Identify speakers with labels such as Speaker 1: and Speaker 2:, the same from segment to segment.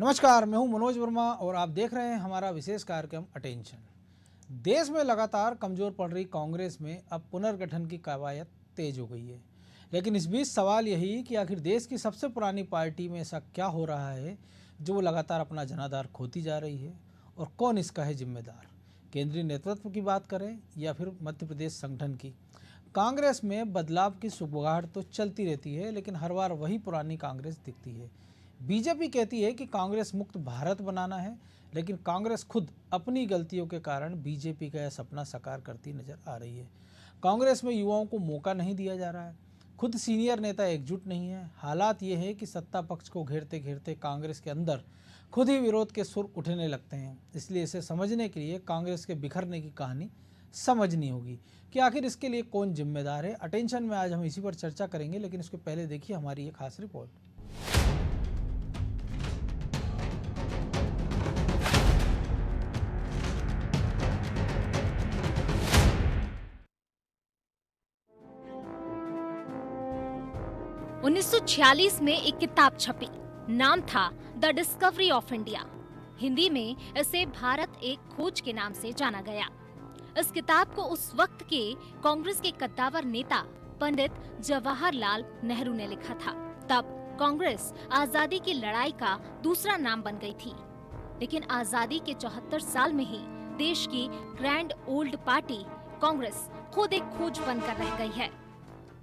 Speaker 1: नमस्कार, मैं हूं मनोज वर्मा और आप देख रहे हैं हमारा विशेष कार्यक्रम अटेंशन। देश में लगातार कमजोर पड़ रही कांग्रेस में अब पुनर्गठन की कवायद तेज हो गई है। लेकिन इस बीच सवाल यही कि आखिर देश की सबसे पुरानी पार्टी में ऐसा क्या हो रहा है जो वो लगातार अपना जनाधार खोती जा रही है, और कौन इसका है जिम्मेदार? केंद्रीय नेतृत्व की बात करें या फिर मध्य प्रदेश संगठन की, कांग्रेस में बदलाव की सुगबुगाहट तो चलती रहती है, लेकिन हर बार वही पुरानी कांग्रेस दिखती है। बीजेपी कहती है कि कांग्रेस मुक्त भारत बनाना है, लेकिन कांग्रेस खुद अपनी गलतियों के कारण बीजेपी का यह सपना साकार करती नजर आ रही है। कांग्रेस में युवाओं को मौका नहीं दिया जा रहा है, खुद सीनियर नेता एकजुट नहीं है। हालात ये है कि सत्ता पक्ष को घेरते घेरते कांग्रेस के अंदर खुद ही विरोध के सुर उठने लगते हैं। इसलिए इसे समझने के लिए कांग्रेस के बिखरने की कहानी समझनी होगी कि आखिर इसके लिए कौन जिम्मेदार है। अटेंशन में आज हम इसी पर चर्चा करेंगे, लेकिन इसके पहले देखिए हमारी ये खास रिपोर्ट।
Speaker 2: 1946 में एक किताब छपी, नाम था the discovery of India. Hindi में इसे भारत एक खोज के नाम से जाना गया। इस किताब को उस वक्त के कांग्रेस के कद्दावर नेता पंडित जवाहरलाल नेहरू ने लिखा था। तब कांग्रेस आजादी की लड़ाई का दूसरा नाम बन गई थी, लेकिन आजादी के 74 साल में ही देश की ग्रैंड ओल्ड पार्टी कांग्रेस खुद एक खोज बनकर रह गई है।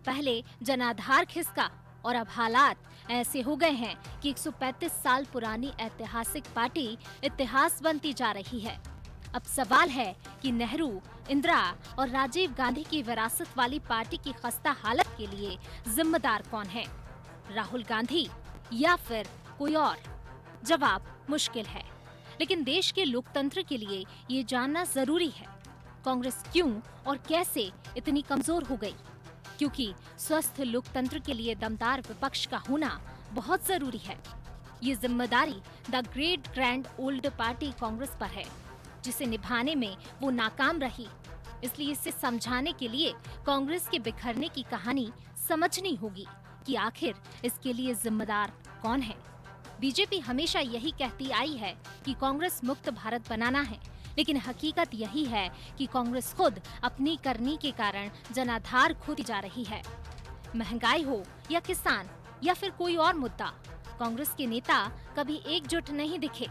Speaker 2: पहले जनाधार खिसका और अब हालात ऐसे हो गए हैं कि 135 साल पुरानी ऐतिहासिक पार्टी इतिहास बनती जा रही है। अब सवाल है कि नेहरू, इंदिरा और राजीव गांधी की विरासत वाली पार्टी की खस्ता हालत के लिए जिम्मेदार कौन है? राहुल गांधी या फिर कोई और? जवाब मुश्किल है, लेकिन देश के लोकतंत्र के लिए ये जानना जरूरी है, कांग्रेस क्यों और कैसे इतनी कमजोर हो गई। क्योंकि स्वस्थ लोकतंत्र के लिए दमदार विपक्ष का होना बहुत जरूरी है। ये जिम्मेदारी the great grand old party Congress पर है, जिसे निभाने में वो नाकाम रही। इसलिए इसे समझाने के लिए कांग्रेस के बिखरने की कहानी समझनी होगी कि आखिर इसके लिए जिम्मेदार कौन है। बीजेपी हमेशा यही कहती आई है कि कांग्रेस मुक्त भारत बनाना है, लेकिन हकीकत यही है कि कांग्रेस खुद अपनी करनी के कारण जनाधार खोती जा रही है। महंगाई हो या किसान या फिर कोई और मुद्दा, कांग्रेस के नेता कभी एकजुट नहीं दिखे।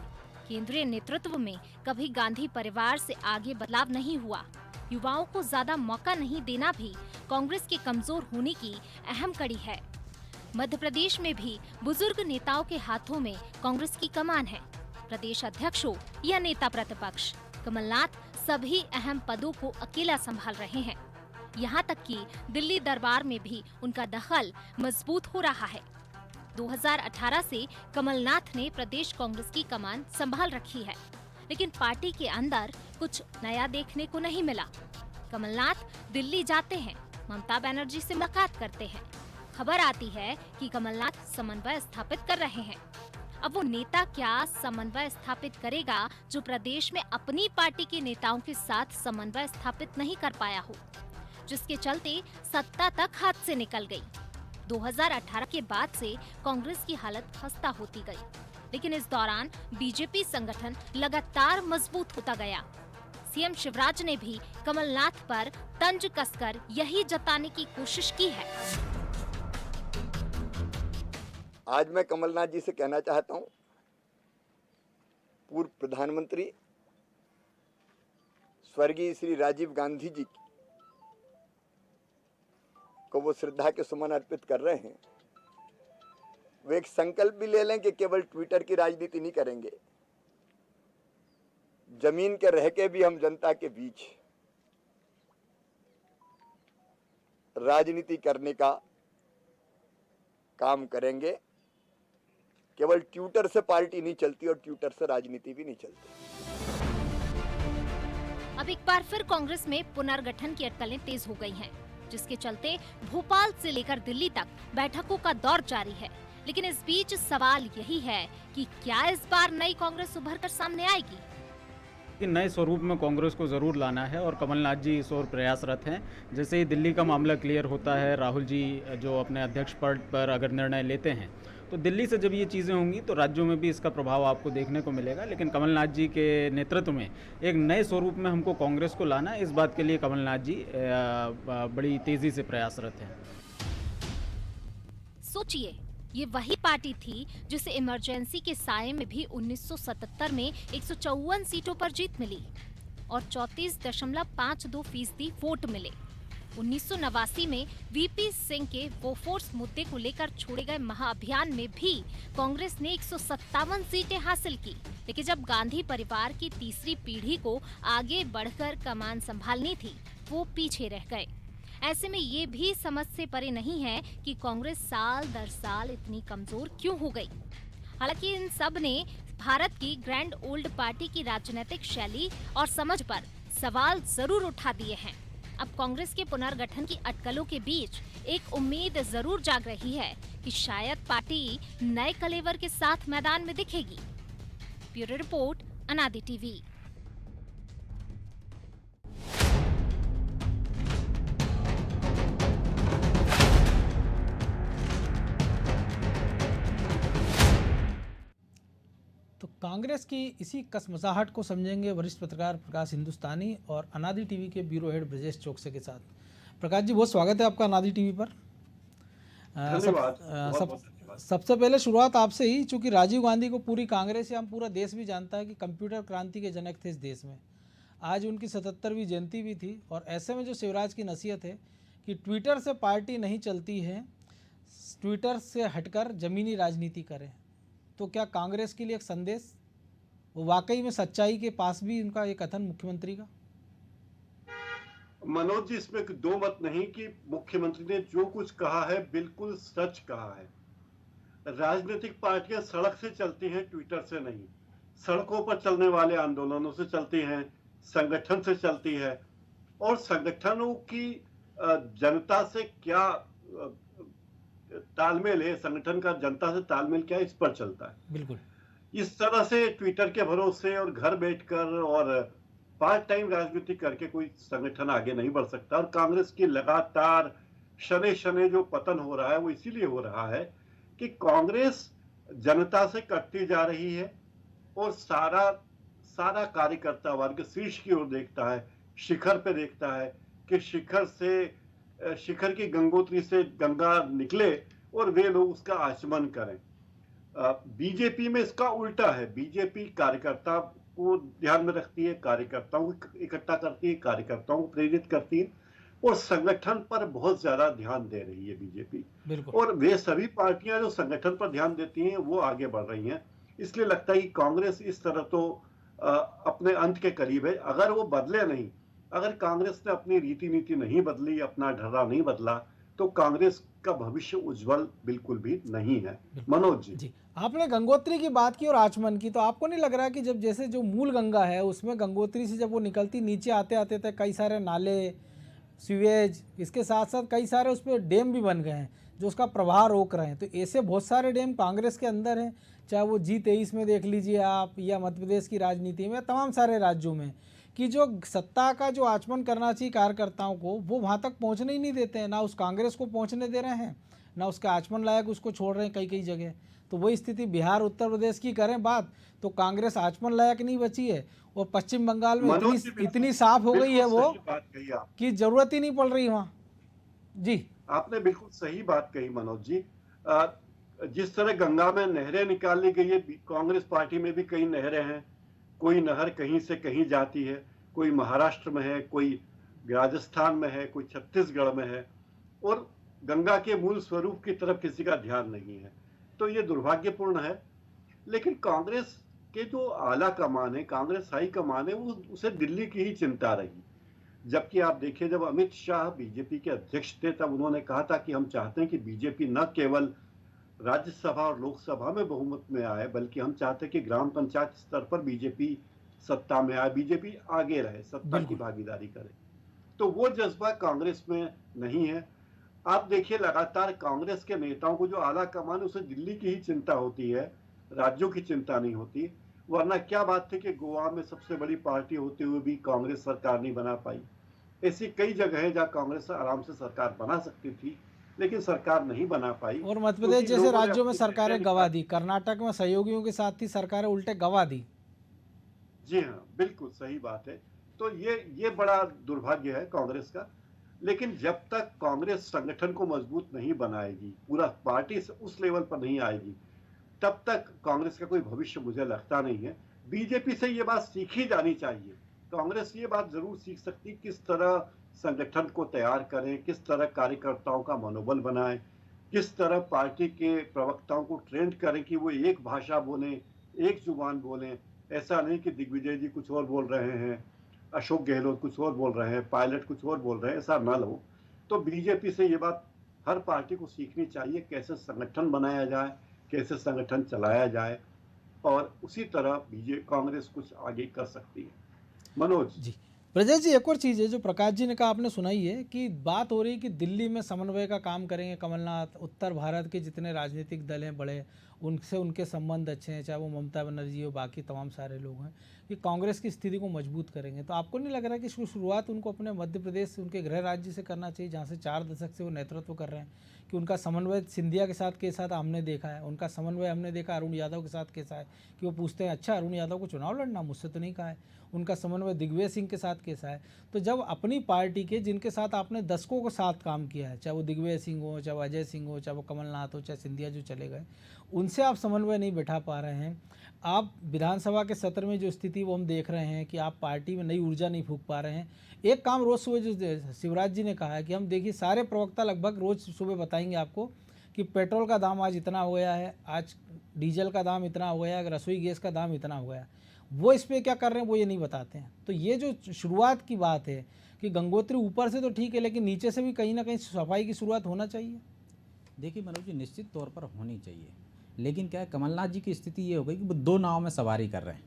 Speaker 2: केंद्रीय नेतृत्व में कभी गांधी परिवार से आगे बदलाव नहीं हुआ। युवाओं को ज्यादा मौका नहीं देना भी कांग्रेस के कमजोर होने की अहम कड़ी है। मध्य प्रदेश में भी बुजुर्ग नेताओं के हाथों में कांग्रेस की कमान है। प्रदेश अध्यक्ष हो या नेता प्रतिपक्ष, कमलनाथ सभी अहम पदों को अकेला संभाल रहे हैं। यहाँ तक कि दिल्ली दरबार में भी उनका दखल मजबूत हो रहा है। 2018 से कमलनाथ ने प्रदेश कांग्रेस की कमान संभाल रखी है, लेकिन पार्टी के अंदर कुछ नया देखने को नहीं मिला। कमलनाथ दिल्ली जाते हैं, ममता बनर्जी से मुलाकात करते हैं। खबर आती है कि कमलनाथ समन्वय स्थापित कर रहे हैं। अब वो नेता क्या समन्वय स्थापित करेगा जो प्रदेश में अपनी पार्टी के नेताओं के साथ समन्वय स्थापित नहीं कर पाया हो, जिसके चलते सत्ता तक हाथ से निकल गई। 2018 के बाद से कांग्रेस की हालत खस्ता होती गई, लेकिन इस दौरान बीजेपी संगठन लगातार मजबूत होता गया। सीएम शिवराज ने भी कमलनाथ पर तंज कसकर यही जताने की कोशिश की है।
Speaker 3: आज मैं कमलनाथ जी से कहना चाहता हूं, पूर्व प्रधानमंत्री स्वर्गीय श्री राजीव गांधी जी को वो श्रद्धा के सुमन अर्पित कर रहे हैं। वे एक संकल्प भी ले लें कि केवल ट्विटर की राजनीति नहीं करेंगे, जमीन के रह के भी हम जनता के बीच राजनीति करने का काम करेंगे। केवल ट्विटर से पार्टी नहीं चलती और ट्विटर से राजनीति भी नहीं चलती।
Speaker 2: अब एक बार फिर कांग्रेस में पुनर्गठन की अटकलें तेज हो गई हैं, जिसके चलते भोपाल से लेकर दिल्ली तक बैठकों का दौर जारी है। लेकिन इस बीच सवाल यही है कि क्या इस बार नई कांग्रेस उभर कर सामने आएगी?
Speaker 4: कि नए स्वरूप में कांग्रेस को ज़रूर लाना है और कमलनाथ जी इस ओर प्रयासरत हैं। जैसे ही दिल्ली का मामला क्लियर होता है, राहुल जी जो अपने अध्यक्ष पद पर अगर निर्णय लेते हैं, तो दिल्ली से जब ये चीज़ें होंगी तो राज्यों में भी इसका प्रभाव आपको देखने को मिलेगा। लेकिन कमलनाथ जी के नेतृत्व में एक नए स्वरूप में हमको कांग्रेस को लाना है, इस बात के लिए कमलनाथ जी बड़ी तेज़ी से प्रयासरत हैं।
Speaker 2: सोचिए, ये वही पार्टी थी जिसे इमरजेंसी के साये में भी 1977 में 154 सीटों पर जीत मिली और 34.52% वोट मिले। 1989 में वीपी सिंह के बोफोर्स मुद्दे को लेकर छोड़े गए महाअभियान में भी कांग्रेस ने 157 सीटें हासिल की, लेकिन जब गांधी परिवार की तीसरी पीढ़ी को आगे बढ़कर कमान संभालनी थी, वो पीछे रह गए। ऐसे में ये भी समझ से परे नहीं है कि कांग्रेस साल दर साल इतनी कमजोर क्यों हो गई। हालांकि इन सब ने भारत की ग्रैंड ओल्ड पार्टी की राजनीतिक शैली और समझ पर सवाल जरूर उठा दिए हैं। अब कांग्रेस के पुनर्गठन की अटकलों के बीच एक उम्मीद जरूर जाग रही है कि शायद पार्टी नए कलेवर के साथ मैदान में दिखेगी। ब्यूरो रिपोर्ट, अनादि टीवी।
Speaker 1: तो कांग्रेस की इसी कसमसाहट को समझेंगे वरिष्ठ पत्रकार प्रकाश हिंदुस्तानी और अनादि टीवी के ब्यूरो हेड ब्रजेश चौकसे के साथ। प्रकाश जी, बहुत स्वागत है आपका अनादि टीवी पर। सबसे पहले शुरुआत आपसे ही, चूंकि राजीव गांधी को पूरी कांग्रेस या हम पूरा देश भी जानता है कि कंप्यूटर क्रांति के जनक थे इस देश में। आज उनकी 77वीं जयंती भी थी और ऐसे में जो शिवराज की नसीहत है कि ट्विटर से पार्टी नहीं चलती है, ट्विटर से हटकर ज़मीनी राजनीति करें, तो क्या कांग्रेस के लिए एक संदेश, वो वाकई में सच्चाई के पास भी उनका ये कथन मुख्यमंत्री का?
Speaker 5: मनोज जी, इसमें दो मत नहीं कि मुख्यमंत्री ने जो कुछ कहा है बिल्कुल सच कहा है। राजनीतिक पार्टियां सड़क से चलती हैं, ट्विटर से नहीं। सड़कों पर चलने वाले आंदोलनों से चलती हैं, संगठन से चलती है, और संगठनों की जनता से क्या तालमेल है, संगठन का जनता से तालमेल क्या है, इस पर चलता है।
Speaker 1: बिल्कुल।
Speaker 5: इस तरह से ट्विटर के भरोसे और घर बैठकर और पार्ट टाइम राजनीति करके कोई संगठन आगे नहीं बढ़ सकता। और कांग्रेस की लगातार शने शने जो पतन हो रहा है वो इसीलिए हो रहा है कि कांग्रेस जनता से कटती जा रही है और सारा कार्यकर्ता वर्ग शीर्ष की ओर देखता है, शिखर पे देखता है कि शिखर की गंगोत्री से गंगा निकले और वे लोग उसका आचमन करें। बीजेपी में इसका उल्टा है। बीजेपी कार्यकर्ता को ध्यान में रखती है, कार्यकर्ताओं को इकट्ठा करती है, कार्यकर्ताओं को प्रेरित करती है और संगठन पर बहुत ज्यादा ध्यान दे रही है बीजेपी। और वे सभी पार्टियां जो संगठन पर ध्यान देती हैं वो आगे बढ़ रही हैं। इसलिए लगता है कि कांग्रेस इस तरह तो अपने अंत के करीब है। अगर वो बदले नहीं, अगर कांग्रेस ने अपनी रीति नीति नहीं बदली, अपना ढर्रा नहीं बदला, तो कांग्रेस का भविष्य उज्जवल बिल्कुल भी नहीं है। मनोज जी,
Speaker 1: आपने गंगोत्री की बात की और आचमन की, तो आपको नहीं लग रहा कि जब जैसे जो मूल गंगा है उसमें गंगोत्री से जब वो निकलती, नीचे आते आते तक कई सारे नाले, सीवेज, इसके साथ साथ कई सारे उस पर डैम भी बन गए हैं जो उसका प्रवाह रोक रहे हैं। तो ऐसे बहुत सारे डैम कांग्रेस के अंदर हैं, चाहे वो G23 में देख लीजिए आप, या मध्य प्रदेश की राजनीति में, तमाम सारे राज्यों में, कि जो सत्ता का जो आचमन करना चाहिए कार्यकर्ताओं को, वो वहाँ तक पहुँचने ही नहीं देते हैं। ना उस कांग्रेस को पहुँचने दे रहे हैं, ना उसके आचमन लायक उसको छोड़ रहे हैं कई जगह। तो वही स्थिति बिहार, उत्तर प्रदेश की करें बात, तो कांग्रेस आचमन लायक नहीं बची है और पश्चिम बंगाल में इतनी साफ हो गई है वो कि जरूरत ही नहीं पड़ रही वहाँ। जी,
Speaker 5: आपने बिल्कुल सही बात कही मनोज जी। जिस तरह गंगा में नहरें निकाली गई है, कांग्रेस पार्टी में भी कई नहरें हैं। कोई नहर कहीं से कहीं जाती है, कोई महाराष्ट्र में है, कोई राजस्थान में है, कोई छत्तीसगढ़ में है, और गंगा के मूल स्वरूप की तरफ किसी का ध्यान नहीं है। तो ये दुर्भाग्यपूर्ण है। लेकिन कांग्रेस के जो आला कमान है, कांग्रेस हाई कमान है, वो उसे दिल्ली की ही चिंता रही। जबकि आप देखिए, जब अमित शाह बीजेपी के अध्यक्ष थे तब उन्होंने कहा था कि हम चाहते हैं कि बीजेपी न केवल राज्यसभा और लोकसभा में बहुमत में आए, बल्कि हम चाहते हैं कि ग्राम पंचायत स्तर पर बीजेपी सत्ता में आए, बीजेपी आगे रहे, सत्ता की भागीदारी करे। तो वो जज्बा कांग्रेस में नहीं है। आप देखिए, लगातार कांग्रेस के नेताओं को जो आला कमान, उसे दिल्ली की ही चिंता होती है, राज्यों की चिंता नहीं होती। वरना क्या बात थी कि गोवा में सबसे बड़ी पार्टी होते हुए भी कांग्रेस सरकार नहीं बना पाई। ऐसी कई जगह है जहां कांग्रेस आराम से सरकार बना सकती थी, लेकिन सरकार नहीं बना पाई।
Speaker 1: और मध्य
Speaker 5: क्योंकि
Speaker 1: प्रदेश जैसे
Speaker 5: लोगों ने
Speaker 1: राज्यों में
Speaker 5: अपनी
Speaker 1: सरकारें
Speaker 5: पहचान
Speaker 1: गवा
Speaker 5: निकाली।
Speaker 1: दी, कर्नाटक में सहयोगियों के साथ थी सरकारें उल्टे गवा दी।
Speaker 5: जी हाँ, बिल्कुल सही बात है। तो ये बड़ा दुर्भाग्य है कांग्रेस का। लेकिन जब तक कांग्रेस संगठन को मजबूत नहीं बनाएगी, पूरा पार्टी उस लेवल पर नहीं आएगी, तब तक कांग्रेस का कोई भविष्य मुझे लगता नहीं है। बीजेपी से ये बात सीखी जानी चाहिए। कांग्रेस ये बात जरूर सीख सकती, किस तरह संगठन को तैयार करें, किस तरह कार्यकर्ताओं का मनोबल बनाएं, किस तरह पार्टी के प्रवक्ताओं को ट्रेंड करें कि वो एक भाषा बोलें, एक जुबान बोलें। ऐसा नहीं कि दिग्विजय जी कुछ और बोल रहे हैं, अशोक गहलोत कुछ और बोल रहे हैं, पायलट कुछ और बोल रहे हैं, ऐसा ना हो। तो बीजेपी से ये बात हर पार्टी को सीखनी चाहिए, कैसे संगठन बनाया जाए, कैसे संगठन चलाया जाए, और उसी तरह कांग्रेस कुछ आगे कर सकती है। मनोज
Speaker 1: जी ब्रजेश जी, एक और चीज़ है जो प्रकाश जी ने कहा, आपने सुनाई है कि बात हो रही है कि दिल्ली में समन्वय का काम करेंगे कमलनाथ, उत्तर भारत के जितने राजनीतिक दल हैं बड़े, उनसे उनके संबंध अच्छे हैं, चाहे वो ममता बनर्जी हो, बाकी तमाम सारे लोग हैं, कि कांग्रेस की स्थिति को मजबूत करेंगे। तो आपको नहीं लग रहा है कि इसकी शुरुआत उनको अपने मध्य प्रदेश, उनके गृह राज्य से करना चाहिए, जहाँ से 4 दशक से वो नेतृत्व कर रहे हैं, कि उनका समन्वय सिंधिया के साथ के साथ हमने देखा है, उनका समन्वय हमने देखा अरुण यादव के साथ कैसा है, कि वो पूछते हैं अच्छा अरुण यादव को चुनाव लड़ना, मुझसे तो नहीं कहा है। उनका समन्वय दिग्विजय सिंह के साथ कैसा है। तो जब अपनी पार्टी के जिनके साथ आपने दशकों के साथ काम किया है, चाहे वो दिग्विजय सिंह हो, चाहे वो अजय सिंह हो, चाहे वो कमलनाथ हो, चाहे सिंधिया जो चले गए, उनसे आप समन्वय नहीं बैठा पा रहे हैं। आप विधानसभा के सत्र में जो स्थिति वो हम देख रहे हैं कि आप पार्टी में नई ऊर्जा नहीं फूंक पा रहे हैं। एक काम रोज़ सुबह जो शिवराज जी ने कहा है कि हम देखिए सारे प्रवक्ता लगभग रोज़ सुबह बताएंगे आपको कि पेट्रोल का दाम आज इतना हो गया है, आज डीजल का दाम इतना हो गया है, रसोई गैस का दाम इतना हो गया है। वो इस पर क्या कर रहे हैं वो ये नहीं बताते हैं। तो ये जो शुरुआत की बात है कि गंगोत्री ऊपर से तो ठीक है, लेकिन नीचे से भी कहीं ना कहीं सफाई की शुरुआत होना चाहिए।
Speaker 6: देखिए मनोज जी, निश्चित तौर पर होनी चाहिए, लेकिन क्या है, कमलनाथ जी की स्थिति ये हो गई कि वो 2 नाव में सवारी कर रहे हैं।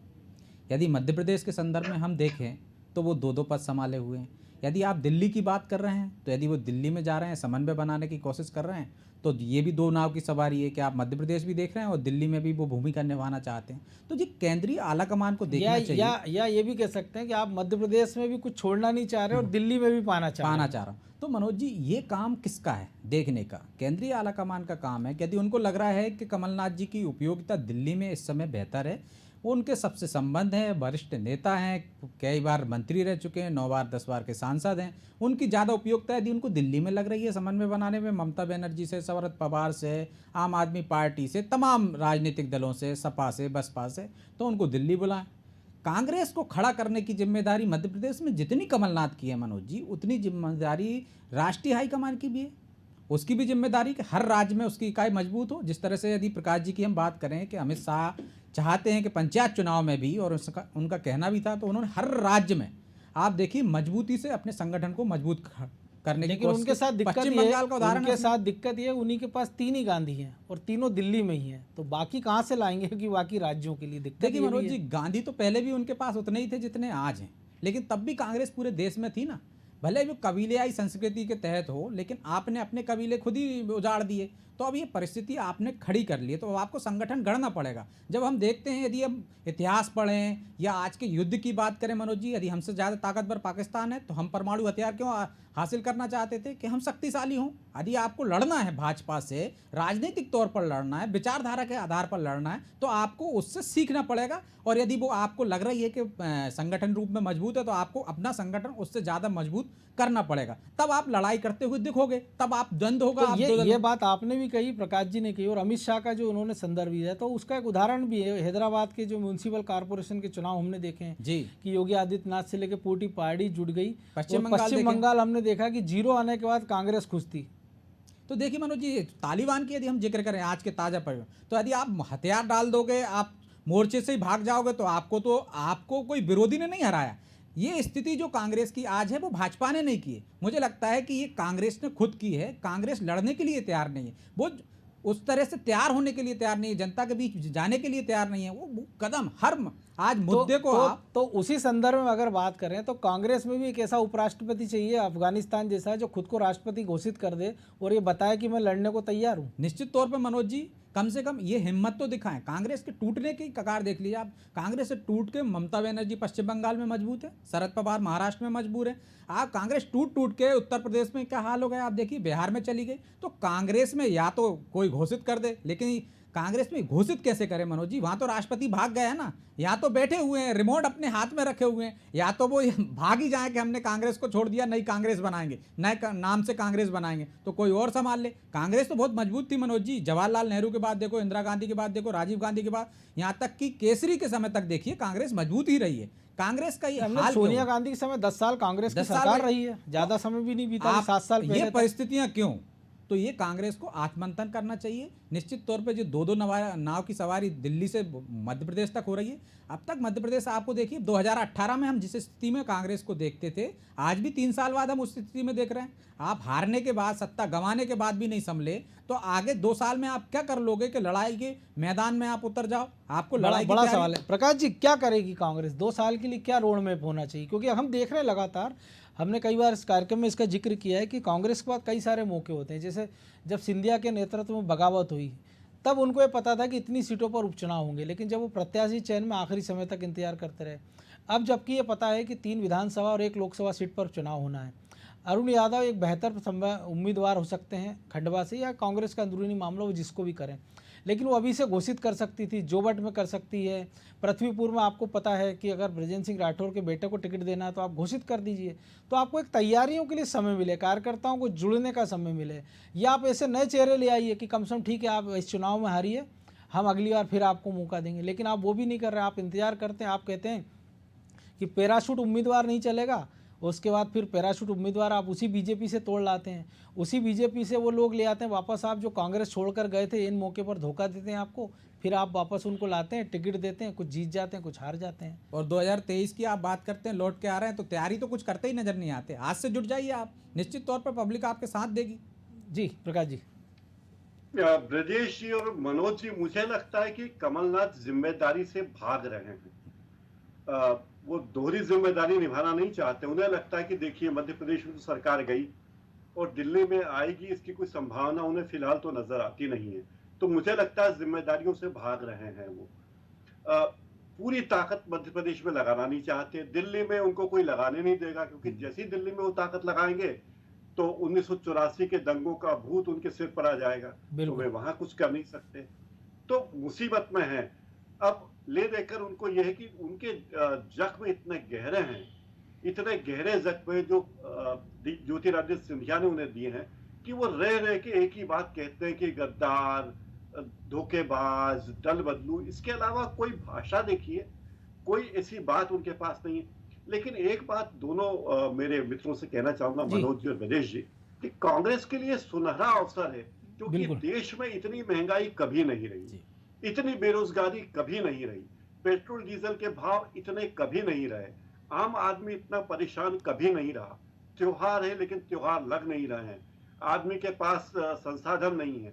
Speaker 6: यदि मध्य प्रदेश के संदर्भ में हम देखें तो वो 2-2 पद संभाले हुए हैं। यदि आप दिल्ली की बात कर रहे हैं तो यदि वो दिल्ली में जा रहे हैं, समन्वय बनाने की कोशिश कर रहे हैं, तो ये भी 2 नाव की सवारी है कि आप मध्य प्रदेश भी देख रहे हैं और दिल्ली में भी वो भूमिका निभाना चाहते हैं। तो जी केंद्रीय आला कमान को देखना चाहिए।
Speaker 1: या ये भी कह सकते हैं कि आप मध्य प्रदेश में भी कुछ छोड़ना नहीं चाह रहे और दिल्ली में भी पाना चाह
Speaker 6: रहा हूँ। तो मनोज जी, ये काम किसका है देखने का? केंद्रीय आला कमान का काम है कि यदि उनको लग रहा है कि कमलनाथ जी की उपयोगिता दिल्ली में इस समय बेहतर है, वो उनके सबसे संबंध हैं, वरिष्ठ नेता हैं, कई बार मंत्री रह चुके हैं, 9 बार 10 बार के सांसद हैं, उनकी ज़्यादा उपयोगिता यदि उनको दिल्ली में लग रही है समन्वय बनाने में, ममता बनर्जी से, शरद पवार से, आम आदमी पार्टी से, तमाम राजनीतिक दलों से, सपा से, बसपा से, तो उनको दिल्ली बुलाएं। कांग्रेस को खड़ा करने की जिम्मेदारी मध्य प्रदेश में जितनी कमलनाथ की है मनोज जी, उतनी जिम्मेदारी राष्ट्रीय हाईकमान की भी है। उसकी भी जिम्मेदारी कि हर राज्य में उसकी इकाई मजबूत हो। जिस तरह से यदि प्रकाश जी की हम बात करें कि अमित शाह चाहते हैं कि पंचायत चुनाव में भी, और उनका कहना भी था, तो उन्होंने हर राज्य में आप देखिए मजबूती से अपने संगठन को मजबूत करने की कोशिश।
Speaker 1: उनके साथ दिक्कत
Speaker 6: पश्चिम
Speaker 1: ये
Speaker 6: बंगाल का उदाहरण,
Speaker 1: उनके साथ दिक्कत ये, उन्हीं के पास 3 ही गांधी हैं और तीनों दिल्ली में ही हैं, तो बाकी कहाँ से लाएंगे कि बाकी राज्यों के लिए दिक्कत।
Speaker 6: देखिए मनोज जी, गांधी तो पहले भी उनके पास उतने ही थे जितने आज हैं, लेकिन तब भी कांग्रेस पूरे देश में थी ना। भले वो कबीलेयाई संस्कृति के तहत हो, लेकिन आपने अपने कबीले खुद ही उजाड़ दिए। तो अब ये परिस्थिति आपने खड़ी कर ली है, तो आपको संगठन गढ़ना पड़ेगा। जब हम देखते हैं, यदि हम इतिहास पढ़ें या आज के युद्ध की बात करें मनोज जी, यदि हमसे ज़्यादा ताकतवर पाकिस्तान है तो हम परमाणु हथियार क्यों हासिल करना चाहते थे? कि हम शक्तिशाली हों। यदि आपको लड़ना है भाजपा से, राजनीतिक तौर पर लड़ना है, विचारधारा के आधार पर लड़ना है, तो आपको उससे सीखना पड़ेगा। और यदि वो आपको लग रही है कि संगठन रूप में मजबूत है, तो आपको अपना संगठन उससे ज़्यादा मजबूत करना पड़ेगा। तब आप लड़ाई करते हुए दिखोगे, तब आप द्वंद्व होगा।
Speaker 1: तो ये बात आपने भी कही, प्रकाश जी ने कही, और अमित शाह का जो उन्होंने संदर्भ दिया है, तो उसका एक उदाहरण भी है। हैदराबाद के जो म्यूनसिपल कॉर्पोरेशन के चुनाव हमने देखे हैं
Speaker 6: जी,
Speaker 1: कि योगी आदित्यनाथ से लेकर पूरी पार्टी जुट गई।
Speaker 6: पश्चिम
Speaker 1: बंगाल हमने देखा कि 0 आने के बाद कांग्रेस खुश थी।
Speaker 6: तो देखिए मनोज जी, तालिबान की यदि हम जिक्र करें आज के ताज़ा परिणाम, तो यदि आप हथियार डाल दोगे, आप मोर्चे से ही भाग जाओगे, तो आपको कोई विरोधी ने नहीं हराया। ये स्थिति जो कांग्रेस की आज है वो भाजपा ने नहीं की है। मुझे लगता है कि ये कांग्रेस ने खुद की है। कांग्रेस लड़ने के लिए तैयार नहीं है, वो उस तरह से तैयार होने के लिए तैयार नहीं है, जनता के बीच जाने के लिए तैयार नहीं है। वो कदम हर आज मुद्दे को
Speaker 1: तो उसी संदर्भ में अगर बात करें तो कांग्रेस में भी एक ऐसा उपराष्ट्रपति चाहिए अफगानिस्तान जैसा, जो खुद को राष्ट्रपति घोषित कर दे और ये बताए कि मैं लड़ने को तैयार हूँ।
Speaker 6: निश्चित तौर पर मनोज जी, कम से कम ये हिम्मत तो दिखाएं। कांग्रेस के टूटने की कगार देख लीजिए आप, कांग्रेस से टूट के ममता बनर्जी पश्चिम बंगाल में मजबूत है, शरद पवार महाराष्ट्र में मजबूर है। आप कांग्रेस टूट टूट के उत्तर प्रदेश में क्या हाल हो गया आप देखिए, बिहार में चली गई। तो कांग्रेस में या तो कोई घोषित कर दे, लेकिन कांग्रेस में घोषित कैसे करे मनोज जी, वहां तो राष्ट्रपति भाग गए हैं ना, या तो बैठे हुए हैं रिमोट अपने हाथ में रखे हुए हैं, या तो वो भाग ही जाए कि हमने कांग्रेस को छोड़ दिया, नई कांग्रेस बनाएंगे, नए नाम से कांग्रेस बनाएंगे, तो कोई और संभाल ले। कांग्रेस तो बहुत मजबूत थी मनोज जी, जवाहरलाल नेहरू के बाद देखो, इंदिरा गांधी के बाद देखो, राजीव गांधी के बाद, यहाँ तक कि केसरी के समय तक देखिए कांग्रेस मजबूत ही रही है। कांग्रेस का ये हाल
Speaker 1: सोनिया गांधी के समय 10 साल कांग्रेस की सरकार रही है, ज्यादा समय भी नहीं बीता, 7 साल पहले।
Speaker 6: ये परिस्थितियां क्यों? तो ये कांग्रेस को आत्ममंथन करना चाहिए। निश्चित तौर पे जो दो नाव की सवारी दिल्ली से मध्य प्रदेश तक हो रही है, अब तक मध्य प्रदेश आपको देखिए 2018 में हम जिस स्थिति में कांग्रेस को देखते थे, आज भी 3 साल बाद हम उस स्थिति में देख रहे हैं। आप हारने के बाद, सत्ता गंवाने के बाद भी नहीं संभले, तो आगे 2 साल में आप क्या कर लोगे कि लड़ाई के मैदान में आप उतर जाओ? आपको लड़ाई
Speaker 1: बड़ा सवाल है प्रकाश जी, क्या करेगी कांग्रेस 2 साल के लिए? क्या रोड मैप होना चाहिए? क्योंकि हम देख रहे हैं लगातार, हमने कई बार इस कार्यक्रम में इसका जिक्र किया है कि कांग्रेस के पास कई सारे मौके होते हैं। जैसे जब सिंधिया के नेतृत्व में बगावत हुई, तब उनको ये पता था कि इतनी सीटों पर उपचुनाव होंगे, लेकिन जब वो प्रत्याशी चयन में आखिरी समय तक इंतजार करते रहे। अब जबकि ये पता है कि 3 विधानसभा और 1 लोकसभा सीट पर चुनाव होना है, अरुण यादव एक बेहतर उम्मीदवार हो सकते हैं खंडवा से, या कांग्रेस का अंदरूनी मामला वो जिसको भी करें, लेकिन वो अभी से घोषित कर सकती थी, जोबट में कर सकती है, पृथ्वीपुर में आपको पता है कि अगर ब्रजेंद्र सिंह राठौर के बेटे को टिकट देना है तो आप घोषित कर दीजिए, तो आपको एक तैयारियों के लिए समय मिले, कार्यकर्ताओं को जुड़ने का समय मिले, या आप ऐसे नए चेहरे ले आइए कि कम से कम ठीक है आप इस चुनाव में हारिए, हम अगली बार फिर आपको मौका देंगे। लेकिन आप वो भी नहीं कर रहे, आप इंतजार करते हैं। आप कहते हैं कि पैराशूट उम्मीदवार नहीं चलेगा, उसके बाद फिर पैराशूट उम्मीदवार आप उसी बीजेपी से तोड़ लाते हैं, उसी बीजेपी से वो लोग ले आते हैं वापस, आप जो कांग्रेस छोड़कर गए थे, इन मौके पर धोखा देते हैं आपको, फिर आप वापस उनको लाते हैं, टिकट देते हैं, कुछ जीत जाते हैं, कुछ हार जाते हैं।
Speaker 6: और 2023 की आप बात करते हैं, लौट के आ रहे हैं, तो तैयारी तो कुछ करते ही नजर नहीं आते। आज से जुट जाइए आप, निश्चित तौर पर पब्लिक आपके साथ देगी।
Speaker 1: जी प्रकाश जी।
Speaker 5: ब्रजेश जी और मनोज जी, मुझे लगता है कि कमलनाथ जिम्मेदारी से भाग रहे हैं। वो दोहरी जिम्मेदारी निभाना नहीं चाहते। उन्हें लगता है कि देखिए मध्य प्रदेश में तो सरकार गई और दिल्ली में आएगी, इसकी कोई संभावना उन्हें फिलहाल तो नजर आती नहीं है। तो मुझे लगता है जिम्मेदारियों से भाग रहे हैं वो। पूरी ताकत मध्य प्रदेश में लगाना नहीं चाहते। दिल्ली में उनको कोई लगाने नहीं देगा, क्योंकि जैसी दिल्ली में वो ताकत लगाएंगे तो 1984 के दंगों का भूत उनके सिर पर आ जाएगा, तो वे वहां कुछ कर नहीं सकते, तो मुसीबत में है। अब ले देकर उनको यह है कि उनके जख्म इतने गहरे हैं, इतने गहरे जख्म जो ज्योतिरादित्य सिंधिया ने उन्हें दिए हैं, कि वो रह रह के एक ही बात कहते हैं कि गद्दार, धोखेबाज, दल बदलू। इसके अलावा कोई भाषा देखिए, कोई ऐसी बात उनके पास नहीं है। लेकिन एक बात दोनों मेरे मित्रों से कहना चाहूंगा, मनोज जी और विदेश जी, कि कांग्रेस के लिए सुनहरा अवसर है, क्योंकि देश में इतनी महंगाई कभी नहीं रही, इतनी बेरोजगारी कभी नहीं रही, पेट्रोल डीजल के भाव इतने कभी नहीं रहे, आम आदमी इतना परेशान कभी नहीं रहा। त्योहार है लेकिन त्योहार लग नहीं रहे हैं, आदमी के पास संसाधन नहीं है,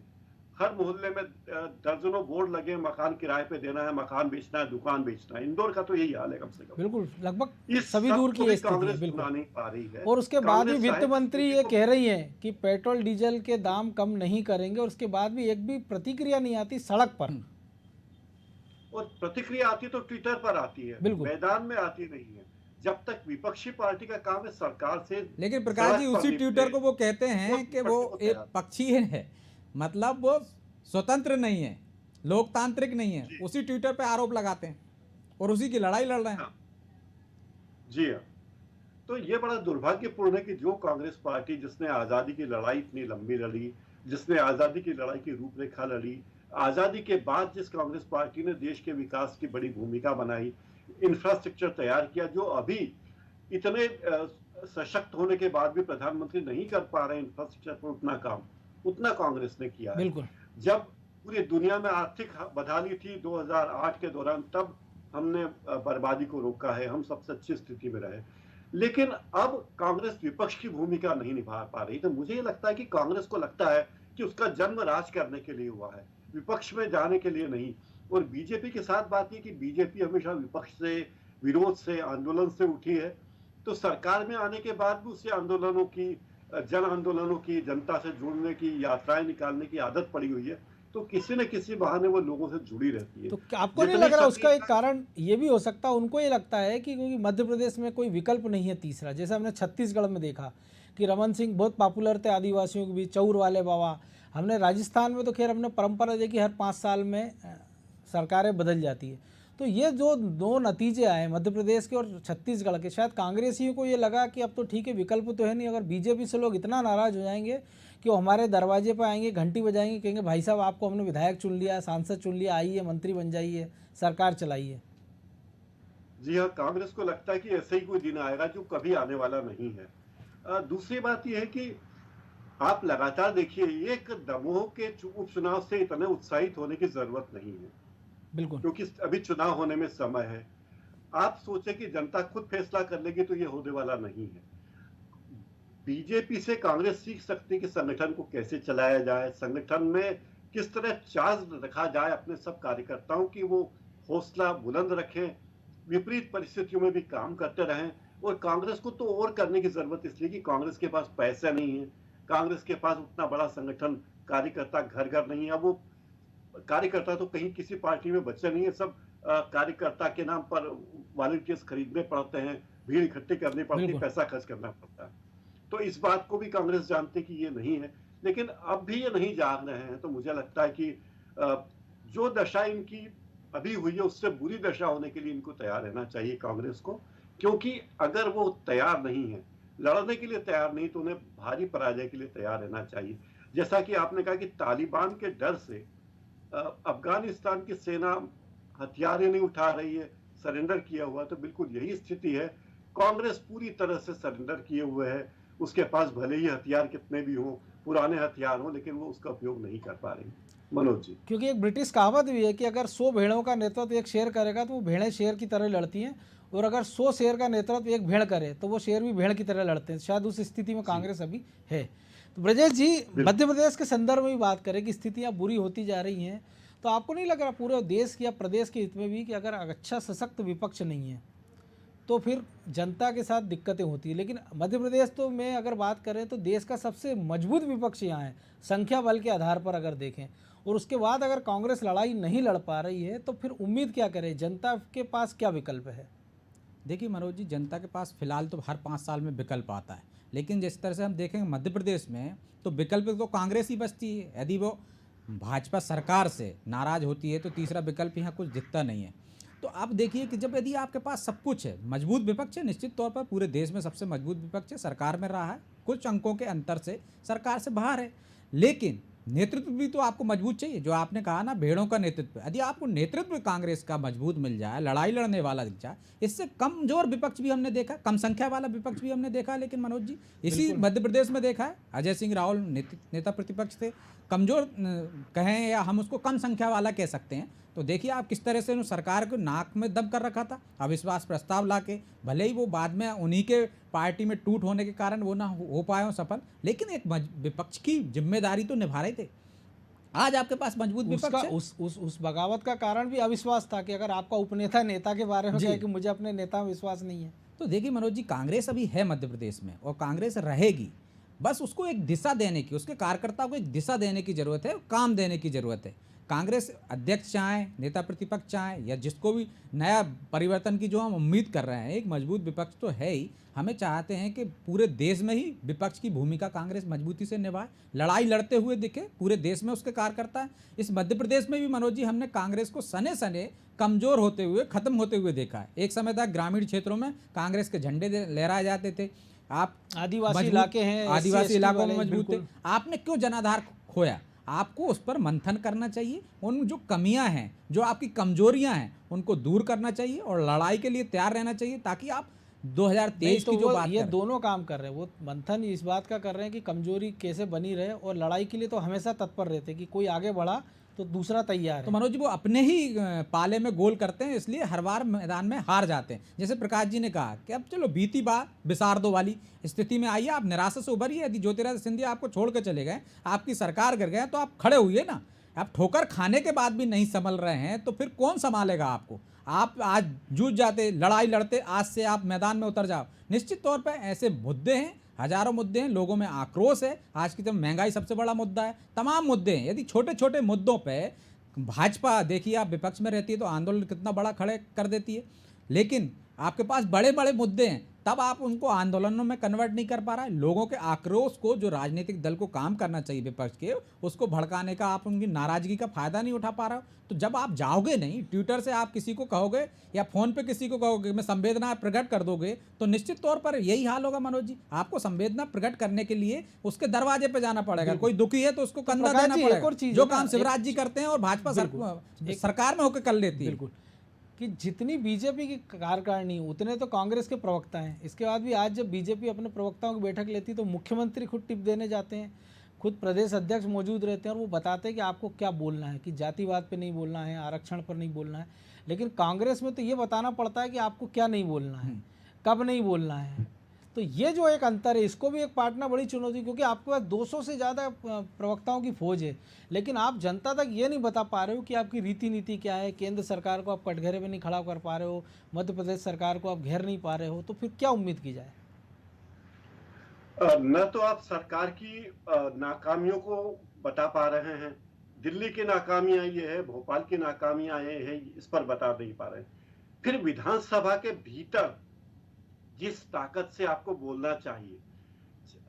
Speaker 5: हर मोहल्ले में दर्जनों बोर्ड लगे, मकान किराए पे देना है, मकान बेचना है, दुकान बेचना है। इंदौर का तो यही हाल है कम से कम।
Speaker 1: बिल्कुल, लगभग सभी दूर की स्थिति है, बिल्कुल
Speaker 5: नहीं पा रही है।
Speaker 1: और उसके बाद भी वित्त मंत्री ये कह रही हैं कि पेट्रोल डीजल के दाम कम नहीं करेंगे, और उसके बाद भी एक भी प्रतिक्रिया नहीं आती सड़क पर।
Speaker 5: और प्रतिक्रिया आती तो ट्विटर पर आती है, मैदान में आती नहीं है। जब तक विपक्षी पार्टी का काम है सरकार से।
Speaker 6: लेकिन प्रकाश जी उसी ट्विटर को वो कहते हैं कि वो एक पक्षीय है, मतलब वो स्वतंत्र नहीं है, लोकतांत्रिक नहीं है, उसी ट्विटर पे आरोप लगाते हैं और उसी की लड़ाई लड़ रहे हैं।
Speaker 5: जी हाँ, तो ये बड़ा दुर्भाग्यपूर्ण है कि जो कांग्रेस पार्टी जिसने आजादी की लड़ाई इतनी लंबी लड़ी, जिसने आजादी की लड़ाई की रूपरेखा लड़ी, आजादी के बाद जिस कांग्रेस पार्टी ने देश के विकास की बड़ी भूमिका बनाई, इंफ्रास्ट्रक्चर तैयार किया, जो अभी इतने सशक्त होने के बाद भी प्रधानमंत्री नहीं कर पा रहे इंफ्रास्ट्रक्चर पर उतना काम, उतना कांग्रेस ने किया है। जब पूरी दुनिया में आर्थिक बदहाली थी 2008 के दौरान, तब हमने बर्बादी को रोका है, हम सबसे अच्छी स्थिति में रहे। लेकिन अब कांग्रेस विपक्ष की भूमिका नहीं निभा पा रही। तो मुझे ये लगता है कि कांग्रेस को लगता है कि उसका जन्म राज करने के लिए हुआ है, विपक्ष में जाने के लिए नहीं। और बीजेपी के साथ बात है कि बीजेपी हमेशा विपक्ष से, विरोध से, आंदोलन से उठी है, तो सरकार में आने के बाद भी उसे आंदोलनों की, जन आंदोलनों की, जनता से जुड़ने की, यात्राएं निकालने की आदत पड़ी हुई है। तो किसी न किसी बहाने वो लोगों से जुड़ी रहती है।
Speaker 1: तो क्या आपको नहीं
Speaker 5: जितनी
Speaker 1: लग रहा उसका
Speaker 5: शक्ति
Speaker 1: एक कारण ये भी हो सकता है, उनको ये लगता है कि क्योंकि मध्य प्रदेश में कोई विकल्प नहीं है तीसरा, जैसे हमने छत्तीसगढ़ में देखा कि रमन सिंह बहुत पॉपुलर थे आदिवासियों के बीच, चौर वाले बाबा। हमने राजस्थान में तो खैर हमने परंपरा देखी हर 5 साल में सरकारें बदल जाती है। तो ये जो दो नतीजे आए मध्य प्रदेश के और छत्तीसगढ़ के, शायद कांग्रेसियों को ये लगा कि अब तो ठीक है विकल्प तो है नहीं, अगर बीजेपी से लोग इतना नाराज़ हो जाएंगे कि वो हमारे दरवाजे पर आएंगे, घंटी बजाएंगे, कहेंगे भाई साहब आपको हमने विधायक चुन लिया, सांसद चुन लिया, आइए मंत्री बन जाइए, सरकार चलाइए।
Speaker 5: जी हाँ, कांग्रेस को लगता है कि ऐसे ही कोई दिन आएगा जो कभी आने वाला नहीं है। दूसरी बात यह है कि आप लगातार देखिए, एक दमोह के उपचुनाव से इतने उत्साहित होने की जरूरत नहीं है,
Speaker 1: बिल्कुल,
Speaker 5: क्योंकि अभी चुनाव होने में समय है। आप सोचे कि जनता खुद फैसला कर लेगी तो ये होने वाला नहीं है। बीजेपी से कांग्रेस सीख सकती है कि संगठन को कैसे चलाया जाए, संगठन में किस तरह चार्ज रखा जाए अपने सब कार्यकर्ताओं की, वो हौसला बुलंद रखें, विपरीत परिस्थितियों में भी काम करते रहें। और कांग्रेस को तो और करने की जरूरत इसलिए कि कांग्रेस के पास पैसा नहीं है, कांग्रेस के पास उतना बड़ा संगठन, कार्यकर्ता घर घर नहीं है। अब वो कार्यकर्ता तो कहीं किसी पार्टी में बचे नहीं है, सब कार्यकर्ता के नाम पर वॉलंटियर्स खरीदने पड़ते हैं, भीड़ इकट्ठी करनी पड़ती है,
Speaker 1: बिल्कुल।
Speaker 5: पैसा खर्च करना पड़ता है। तो इस बात को भी कांग्रेस जानते कि ये नहीं है, लेकिन अब भी ये नहीं जाग रहे हैं। तो मुझे लगता है कि जो दशा इनकी अभी हुई है उससे बुरी दशा होने के लिए इनको तैयार रहना चाहिए कांग्रेस को, क्योंकि अगर वो तैयार नहीं है, लड़ने के लिए तैयार नहीं, तो उन्हें भारी पराजय के लिए तैयार रहना चाहिए। जैसा कि आपने कहा कि तालिबान के डर से अफगानिस्तान की सेना हथियार ही नहीं उठा रही है, सरेंडर किया हुआ, तो बिल्कुल यही स्थिति है। कांग्रेस पूरी तरह से सरेंडर किए हुए है, उसके पास भले ही हथियार कितने भी हों, पुराने हथियार हों, लेकिन वो उसका उपयोग नहीं कर पा रही। मनोज जी,
Speaker 1: क्योंकि एक ब्रिटिश कहावत भी है कि अगर 100 भेड़ों का नेतृत्व एक शेर करेगा तो वो भेड़ें शेर की तरह लड़ती हैं, और अगर 100 शेर का नेतृत्व एक भेड़ करे तो वो शेर भी भेड़ की तरह लड़ते हैं। शायद उस स्थिति में कांग्रेस अभी है। तो ब्रजेश जी, मध्य प्रदेश के संदर्भ में भी बात करें कि स्थितियाँ बुरी होती जा रही हैं, तो आपको नहीं लग रहा पूरे देश की या प्रदेश के हित में भी कि अगर अच्छा सशक्त विपक्ष नहीं है तो फिर जनता के साथ दिक्कतें होती है। लेकिन मध्य प्रदेश तो में अगर बात करें तो देश का सबसे मजबूत विपक्ष यहाँ है संख्या बल के आधार पर अगर देखें, और उसके बाद अगर कांग्रेस लड़ाई नहीं लड़ पा रही है तो फिर उम्मीद क्या करें, जनता के पास क्या विकल्प है?
Speaker 6: देखिए मनोज जी, जनता के पास फिलहाल तो हर 5 साल में विकल्प आता है, लेकिन जिस तरह से हम देखेंगे मध्य प्रदेश में तो विकल्प तो कांग्रेस ही बचती है। यदि वो भाजपा सरकार से नाराज होती है तो तीसरा विकल्प यहाँ कुछ दिखता नहीं है। तो आप देखिए कि जब यदि आपके पास सब कुछ है, मजबूत विपक्ष है, निश्चित तौर पर पूरे देश में सबसे मजबूत विपक्ष है, सरकार में रहा है, कुछ अंकों के अंतर से सरकार से बाहर है, लेकिन नेतृत्व भी तो आपको मजबूत चाहिए। जो आपने कहा ना, भेड़ों का नेतृत्व, यदि आपको नेतृत्व कांग्रेस का मजबूत मिल जाए, लड़ाई लड़ने वाला दिख जाए, इससे कमजोर विपक्ष भी हमने देखा, कम संख्या वाला विपक्ष भी हमने देखा। लेकिन मनोज जी, इसी मध्य प्रदेश में देखा है, अजय सिंह राहुल नेता प्रतिपक्ष थे, कमजोर कहें या हम उसको कम संख्या वाला कह सकते हैं। तो देखिए आप किस तरह से उन्होंने सरकार को नाक में दम कर रखा था, अविश्वास प्रस्ताव लाके, भले ही वो बाद में उन्हीं के पार्टी में टूट होने के कारण वो ना हो पाए हो सफल, लेकिन एक विपक्ष की जिम्मेदारी तो निभा रहे थे। आज आपके पास मजबूत विपक्ष है।
Speaker 1: उस बगावत का कारण भी अविश्वास था कि अगर आपका उपनेता नेता के बारे में कहे कि मुझे अपने नेता में विश्वास नहीं है।
Speaker 6: तो देखिए मनोज जी, कांग्रेस अभी है मध्य प्रदेश में और कांग्रेस रहेगी, बस उसको एक दिशा देने की, उसके कार्यकर्ताओं को एक दिशा देने की जरूरत है, काम देने की जरूरत है। कांग्रेस अध्यक्ष चाहे, नेता प्रतिपक्ष चाहे, या जिसको भी नया परिवर्तन की जो हम उम्मीद कर रहे हैं, एक मजबूत विपक्ष तो है ही, हमें चाहते हैं कि पूरे देश में ही विपक्ष की भूमिका कांग्रेस मजबूती से निभाए, लड़ाई लड़ते हुए दिखे, पूरे देश में उसके कार्यकर्ता हैं। इस मध्य प्रदेश में भी मनोज जी हमने कांग्रेस को सने सने कमजोर होते हुए, खत्म होते हुए देखा है। एक समय तक ग्रामीण क्षेत्रों में कांग्रेस के झंडे लहराए जाते थे, आप
Speaker 1: आदिवासी इलाके हैं,
Speaker 6: आदिवासी इलाकों में मजबूत थे,
Speaker 1: बिल्कुल।
Speaker 6: आपने क्यों जनाधार खोया? आपको उस पर मंथन करना चाहिए, उन जो कमियां हैं, जो आपकी कमजोरियां हैं, उनको दूर करना चाहिए और लड़ाई के लिए तैयार रहना चाहिए, ताकि आप 2023
Speaker 1: तो
Speaker 6: की जो
Speaker 1: वो
Speaker 6: बात
Speaker 1: ये
Speaker 6: कर
Speaker 1: दोनों काम कर रहे हैं, वो मंथन इस बात का कर रहे हैं कि कमजोरी कैसे बनी रहे, और लड़ाई के लिए तो हमेशा तत्पर रहते हैं कि कोई आगे बढ़ा तो दूसरा तैयार
Speaker 6: तो
Speaker 1: है।
Speaker 6: मनोज जी वो अपने ही पाले में गोल करते हैं, इसलिए हर बार मैदान में हार जाते हैं। जैसे प्रकाश जी ने कहा कि अब चलो बीती बात बिसार दो वाली स्थिति में आइए, आप निराशा से उभरिए। यदि ज्योतिरादित्य सिंधिया आपको छोड़ के चले गए, आपकी सरकार गिर गए, तो आप खड़े हुए ना। आप ठोकर खाने के बाद भी नहीं संभल रहे हैं तो फिर कौन संभालेगा आपको? आप आज जूझ जाते, लड़ाई लड़ते, आज से आप मैदान में उतर जाओ। निश्चित तौर पे ऐसे मुद्दे हैं, हजारों मुद्दे हैं, लोगों में आक्रोश है। आज की जब महंगाई सबसे बड़ा मुद्दा है, तमाम मुद्दे हैं। यदि छोटे छोटे मुद्दों पे भाजपा, देखिए आप विपक्ष में रहती है तो आंदोलन कितना बड़ा खड़े कर देती है, लेकिन आपके पास बड़े बड़े मुद्दे हैं, तब आप उनको आंदोलनों में कन्वर्ट नहीं कर पा रहा है। लोगों के आक्रोश को, जो राजनीतिक दल को काम करना चाहिए विपक्ष के, उसको भड़काने का आप उनकी नाराजगी का फायदा नहीं उठा पा रहे हो। तो जब आप जाओगे नहीं, ट्विटर से आप किसी को कहोगे या फोन पे किसी को कहोगे मैं संवेदना प्रकट कर दोगे, तो निश्चित तौर पर यही हाल होगा मनोज जी। आपको संवेदना प्रकट करने के लिए उसके दरवाजे पे जाना पड़ेगा। कोई दुखी है तो उसको कंधा
Speaker 1: प्रकाश
Speaker 6: देना
Speaker 1: जी, एक और
Speaker 6: पड़ेगा,
Speaker 1: चीज़
Speaker 6: जो
Speaker 1: है ना,
Speaker 6: काम शिवराज जी करते हैं और भाजपा सरकार में होकर कर लेती है।
Speaker 1: बिल्कुल, कि जितनी बीजेपी की कार्यकारिणी उतने तो कांग्रेस के प्रवक्ता हैं। इसके बाद भी आज जब बीजेपी अपने प्रवक्ताओं की बैठक लेती तो मुख्यमंत्री खुद टिप देने जाते हैं, खुद प्रदेश अध्यक्ष मौजूद रहते हैं और वो बताते हैं कि आपको क्या बोलना है, कि जातिवाद पे नहीं बोलना है, आरक्षण पर नहीं बोलना है। लेकिन कांग्रेस में तो ये बताना पड़ता है कि आपको क्या नहीं बोलना है, कब नहीं बोलना है। तो ये जो एक अंतर है, इसको भी एक पाटना बड़ी चुनौती, क्योंकि आपके पास 200 से ज़्यादा प्रवक्ताओं की फौज है, लेकिन आप जनता तक ये नहीं बता पा रहे हो कि आपकी रीति नीति क्या है। केंद्र सरकार को आप कटघरे में नहीं खड़ा कर पा रहे हो, मध्य प्रदेश सरकार को आप घेर नहीं पा रहे हो, तो फिर क्या उम्मीद की जाए।
Speaker 5: न तो आप सरकार की नाकामियों को बता पा रहे हैं, दिल्ली की नाकामियां ये है, भोपाल की नाकामियां ये है, इस पर बता नहीं पा रहे। फिर विधानसभा के भीतर जिस ताकत से आपको बोलना चाहिए,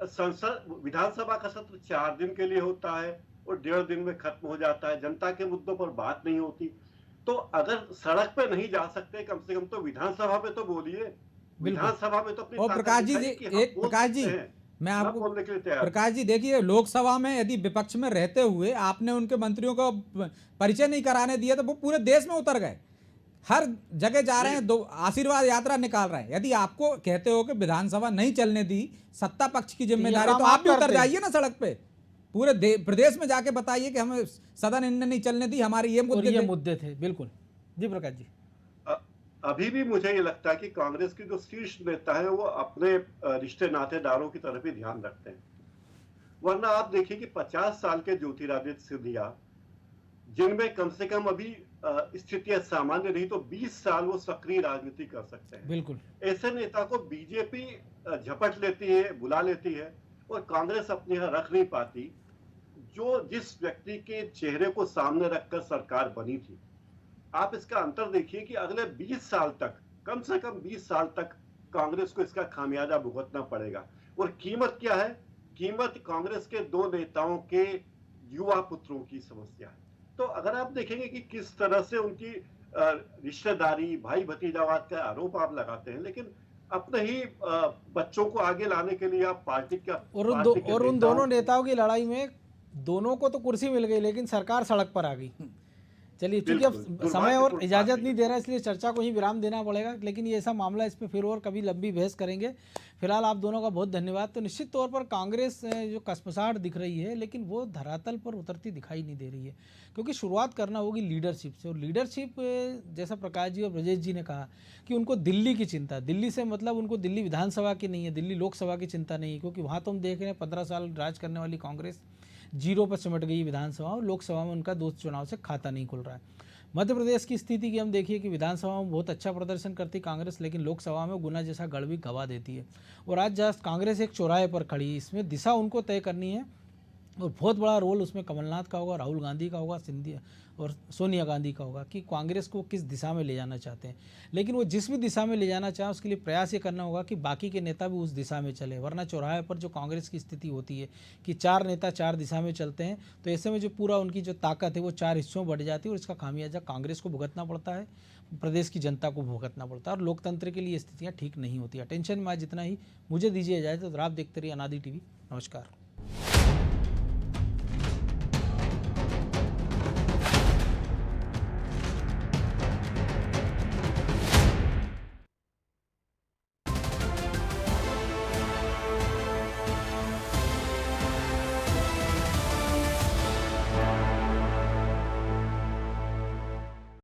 Speaker 5: संसद विधानसभा का सत्र 4 दिन के लिए होता है और 1.5 दिन में खत्म हो जाता है, जनता के मुद्दों पर बात नहीं होती। तो अगर सड़क पे नहीं जा सकते, कम से कम तो विधानसभा में तो बोलिए। विधानसभा में तो अपनी ताकत
Speaker 6: प्रकाश जी,
Speaker 5: दिखाइए कि हम
Speaker 6: एक
Speaker 5: बोल
Speaker 6: प्रकाश जी,
Speaker 5: सकते हैं।
Speaker 6: मैं आपको
Speaker 5: बोलने के लिए तैयार।
Speaker 6: प्रकाश जी देखिए, लोकसभा में यदि विपक्ष में रहते हुए आपने उनके मंत्रियों को परिचय नहीं कराने दिया तो वो पूरे देश में उतर गए, हर जगह जा रहे हैं, दो आशीर्वाद यात्रा निकाल रहे हैं। यदि आपको कहते हो कि विधानसभा नहीं चलने दी, सत्ता पक्ष की जिम्मेदारी, तो आप भी उतर जाइए ना सड़क पे, पूरे प्रदेश में जाके बताइए कि हमें सदन इनने नहीं चलने दी, हमारे ये
Speaker 1: मुद्दे थे। बिल्कुल जी प्रकाश जी।
Speaker 5: अभी भी मुझे ये लगता है कि कांग्रेस के जो शीर्ष नेता है वो अपने रिश्ते नातेदारों की तरफ ही ध्यान रखते हैं। वरना आप देखिए कि 50 साल के ज्योतिरादित्य सिंधिया, जिनमें कम से कम अभी स्थितियां सामान्य रही, तो 20 साल वो सक्रिय राजनीति कर सकते हैं।
Speaker 1: बिल्कुल,
Speaker 5: ऐसे नेता को बीजेपी झपट लेती है, बुला लेती है, और कांग्रेस अपने यहाँ रख नहीं पाती, जो जिस व्यक्ति के चेहरे को सामने रखकर सरकार बनी थी। आप इसका अंतर देखिए कि अगले 20 साल तक, कम से कम 20 साल तक कांग्रेस को इसका खामियाजा भुगतना पड़ेगा। और कीमत क्या है? कीमत कांग्रेस के 2 नेताओं के युवा पुत्रों की समस्या है। तो अगर आप देखेंगे कि किस तरह से उनकी रिश्तेदारी, भाई भतीजावाद का आरोप आप लगाते हैं, लेकिन अपने ही बच्चों को आगे लाने के लिए आप पार्टी का
Speaker 1: और उन दोनों नेताओं की लड़ाई में दोनों को तो कुर्सी मिल गई, लेकिन सरकार सड़क पर आ गई। चलिए, चूंकि अब समय और इजाज़त नहीं दे रहा, इसलिए चर्चा को ही विराम देना पड़ेगा। लेकिन ये ऐसा मामला, इस पर फिर और कभी लंबी बहस करेंगे। फिलहाल आप दोनों का बहुत धन्यवाद। तो निश्चित तौर पर कांग्रेस जो कसमसाहट दिख रही है, लेकिन वो धरातल पर उतरती दिखाई नहीं दे रही है, क्योंकि शुरुआत करना होगी लीडरशिप से। और लीडरशिप, जैसा प्रकाश जी और ब्रजेश जी ने कहा कि उनको दिल्ली की चिंता, दिल्ली से मतलब उनको दिल्ली विधानसभा की नहीं है, दिल्ली लोकसभा की चिंता नहीं है, क्योंकि वहाँ तो हम देख रहे हैं 15 साल राज करने वाली कांग्रेस 0 पर सिमट गई विधानसभा, और लोकसभा में उनका 2 चुनाव से खाता नहीं खुल रहा है। मध्य प्रदेश की स्थिति की हम देखिए कि विधानसभा में बहुत अच्छा प्रदर्शन करती कांग्रेस, लेकिन लोकसभा में गुना जैसा गढ़ भी गवा देती है। और आज जस्ट कांग्रेस एक चौराहे पर खड़ी है, इसमें दिशा उनको तय करनी है, और बहुत बड़ा रोल उसमें कमलनाथ का होगा, राहुल गांधी का होगा, सिंधिया और सोनिया गांधी का होगा, कि कांग्रेस को किस दिशा में ले जाना चाहते हैं। लेकिन वो जिस भी दिशा में ले जाना चाहे, उसके लिए प्रयास ये करना होगा कि बाकी के नेता भी उस दिशा में चले, वरना चौराहे पर जो कांग्रेस की स्थिति होती है कि 4 नेता 4 दिशा में चलते हैं, तो ऐसे में जो पूरा उनकी जो ताकत है वो 4 हिस्सों में बढ़ जाती है, और इसका खामियाजा कांग्रेस को भुगतना पड़ता है, प्रदेश की जनता को भुगतना पड़ता है, और लोकतंत्र के लिए स्थितियाँ ठीक नहीं होती है। टेंशन में आज इतना ही, मुझे दीजिए इजाज़त। आप देखते रहिए अनादि टीवी। नमस्कार।